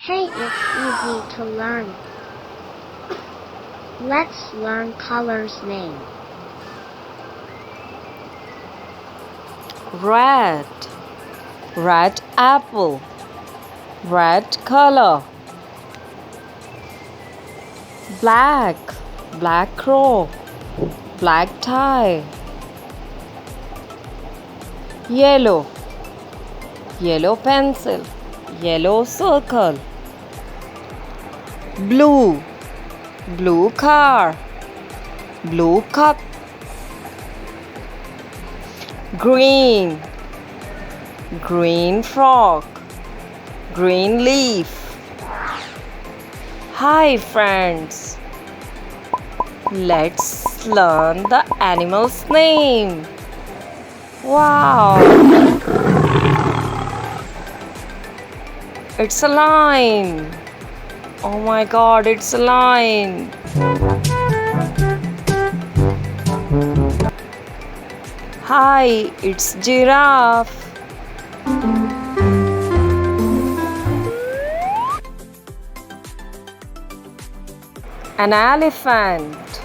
Hey, it's easy to learn. Let's learn color's name. Red, red apple, red color. Black, black crow, black tie. Yellow, yellow pencil, yellow circle. Blue, blue car, blue cup. Green, green frog, green leaf. Hi friends, let's learn the animal's name. Wow, it's a lion. Oh my god, it's a lion. Hi, it's giraffe. An elephant.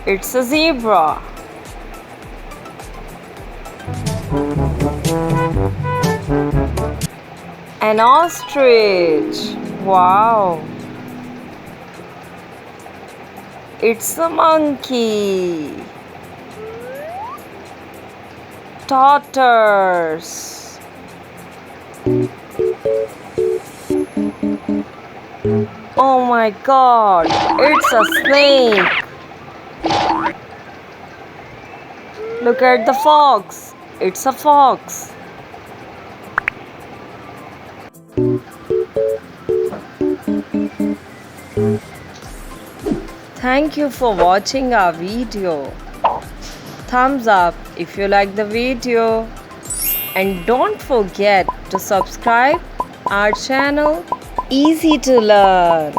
It's a zebra. An ostrich. Wow. It's a monkey. Tortoise. Oh my god, it's a snake. Look at the fox. It's a fox. Thank you for watching our video. Thumbs up if you like the video. And don't forget to subscribe our channel Easy to Learn.